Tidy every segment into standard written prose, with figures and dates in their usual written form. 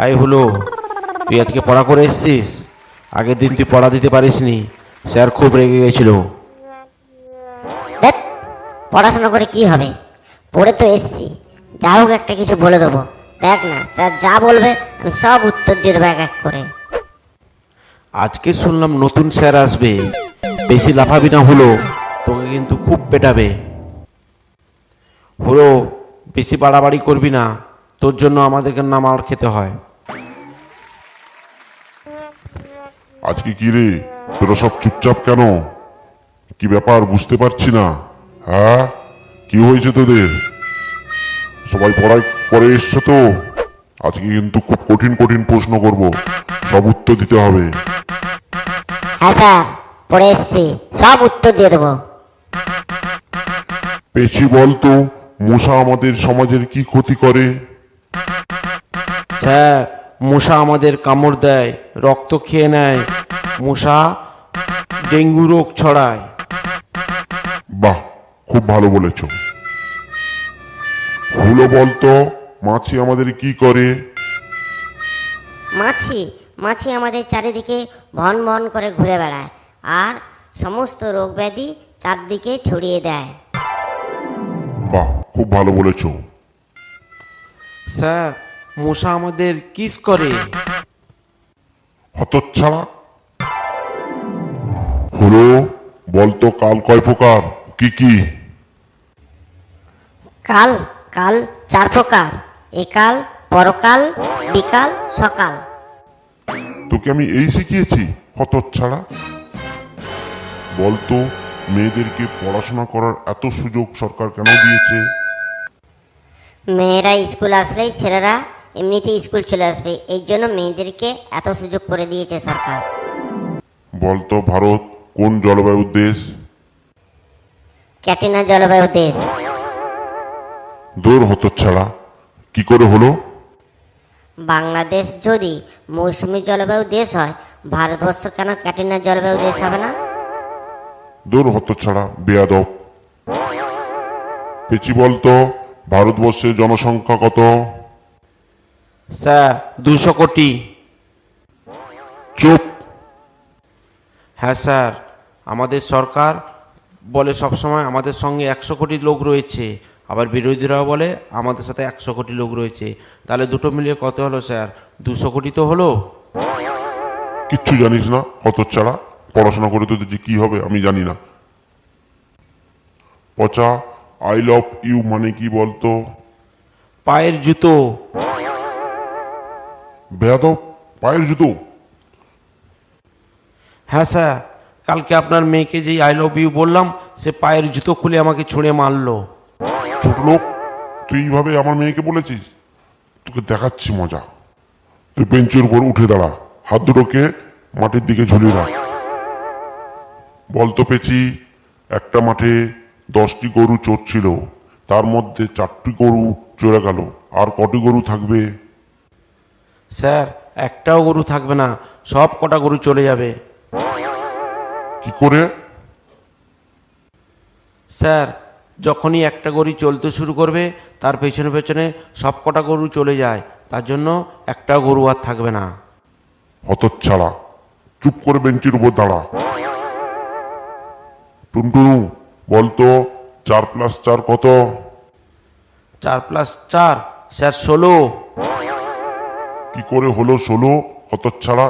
I হলো, তুই আজকে পড়া করে এসছিস? আগের দিন তুই পড়া দিতে পারিসনি, স্যার খুব রেগে গেছিল। দেখ, পড়াশোনা করে কি হবে? পড়ে তো এসছি, যা হোক একটা কিছু বলে দেবো। দেখ না, স্যার যা বলবে আমি সব উত্তর দিয়ে দেবো এক এক করে। আজকে শুনলাম নতুন স্যার আসবে, বেশি লাফাবি না হলো, তোকে কিন্তু খুব পেটাবে। হলো, বেশি বাড়াবাড়ি করবি না, তোর জন্য আমাদেরকে না মার খেতে হয়। আজকে কি রে, তোরা সব চুপচাপ কেন? কি ব্যাপার বুঝতে পারছি না। হ্যাঁ, কি হয়েছে তোদের? সবাই পড়াই করে এসছো তো? আজকে কিন্তু খুব কঠিন কঠিন প্রশ্ন করব, সব উত্তর দিতে হবে। হ্যাঁ স্যার, পড়ে এসছি, সব উত্তর দিয়ে দেবো। পেছি বলতো, মশা আমাদের সমাজের কি ক্ষতি করে? স্যার, মশা আমাদের কামড় দেয়, রক্ত খেয়ে নেয়, মশা ডেঙ্গু রোগ ছড়ায়। বাহ, খুব ভালো বলেছ। হুলো বলতো, মাছি আমাদের কি করে? মাছি মাছি আমাদের চারিদিকে ভন ভন করে ঘুরে বেড়ায় আর সমস্ত রোগ ব্যাধি চারদিকে ছড়িয়ে দেয়। বাহ, খুব ভালো বলেছ। স্যার, মশা আমাদের কিস করে। হতচ্ছাড়া। হুলো বলতো, কাল কয় প্রকার, কি কি? কাল কাল 4 প্রকার: একাল, পরকাল, বিকাল, সকাল। তোকে আমি এই শিখিয়েছি, হতচ্ছাড়া। বলতো, মেয়েদেরকে পড়াশোনা করার এত সুযোগ সরকার কেন দিয়েছে? মেয়েরা স্কুল আসলেই ছেলেরা এমনিতেই স্কুল চলে আসবে, এই জন্য মেয়েদেরকে এত সুযোগ করে দিয়েছে সরকার। বলতো, ভারত কোন জলবায়ুর দেশ? ক্যাটিনা জলবায়ু দেশ। দূর হতচ্ছাড়া, কি করে হলো? বাংলাদেশ যদি মৌসুমী জলবায়ু দেশ হয়, ভারতবর্ষ কেন ক্যাটিনা জলবায়ু দেশ হবে না? দূর হতচ্ছাড়া, বেয়াদব। পেছি বলতো, ভারতবর্ষের জনসংখ্যা কত? স্যার, 200 কোটি। চুপ। হ্যাঁ স্যার, আমাদের সরকার বলে সবসময় আমাদের সঙ্গে 100 কোটি লোক রয়েছে, আবার বিরোধীরাও বলে আমাদের সাথে 100 কোটি লোক রয়েছে। তাহলে দুটো মিলিয়ে কত হলো স্যার? 200 কোটি তো হলো। কিচ্ছু জানিস না হতচ্ছাড়া, পড়াশোনা করে তোদের যে কি হবে আমি জানি না। পচা, আই লাভ ইউ মানে কি বলতো? পায়ের জুতো। বেয়াদব, পায়ের জুতো? হ্যাঁ স্যার, কালকে আপনার মেয়েকে যেই আই লাভ ইউ বললাম, সে পায়ের জুতো খুলে আমাকে ছুঁড়ে মারলো। ছোট লোক, তুই এইভাবে আমার মেয়েকে বলেছিস? তোকে দেখাচ্ছি মজা। তুই বেঞ্চের উপর উঠে দাঁড়া, হাত দুটোকে মাটির দিকে ঝুলিয়ে রাখ। বলতো পেছি, একটা মাঠে 10টি গরু চড়ছিল, তার মধ্যে 4টি গরু চলে গেল, আর কটি গরু থাকবে? স্যার, একটাও গরু থাকবে না, সব কটা গরু চলে যাবে। কি করে? স্যার, যখনই একটা গরু চলতে শুরু করবে, তার পেছনে পেছনে সব কটা গরু চলে যায়, তার জন্য একটাও গরু আর থাকবে না। হতচ্ছাড়া, চুপ করে বেঞ্চের উপর দাঁড়া। টুনটুনু, বলতো 4+4 কত? 4+4 স্যার 16। কি করে হলো 16, হতচ্ছাড়া?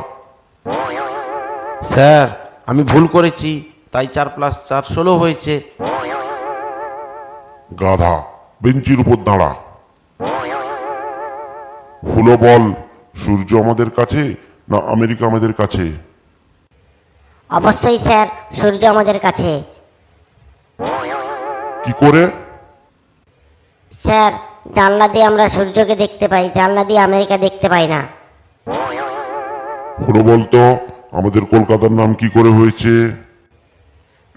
স্যার, আমি ভুল করেছি, তাই 4+4 16 হয়েছে। গাধা, বেঞ্চির উপর দাঁড়া। হলো বল, সূর্য আমাদের কাছে না আমেরিকা আমাদের কাছে? অবশ্যই স্যার, সূর্য আমাদের কাছে। কি করে? স্যার, জানলা দিয়ে আমরা সূর্যকে দেখতে পাই, জানলা দিয়ে আমেরিকা দেখতে পাই না। হলো বলতো, আমাদের কলকাতার নাম কি করে হয়েছে?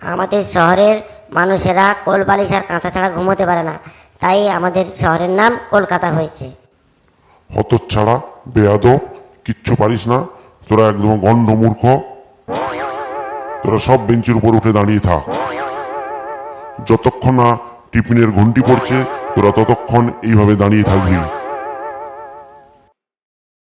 আমাদের শহরের মানুষেরা কোল বালিশ আর কাঁথা ছাড়া ঘুমোতে পারে না, তাই আমাদের শহরের নাম কলকাতা হয়েছে। হতচ্ছাড়া, বেয়াদব, কিচ্ছু পারিস না, তোরা একদম গণ্ড মূর্খ। তোরা সব বেঞ্চের উপর উঠে দাঁড়িয়ে থাক, যতক্ষণ না টিফিনের ঘন্টি পড়ছে তোরা ততক্ষণ এইভাবে দাঁড়িয়ে থাকবি।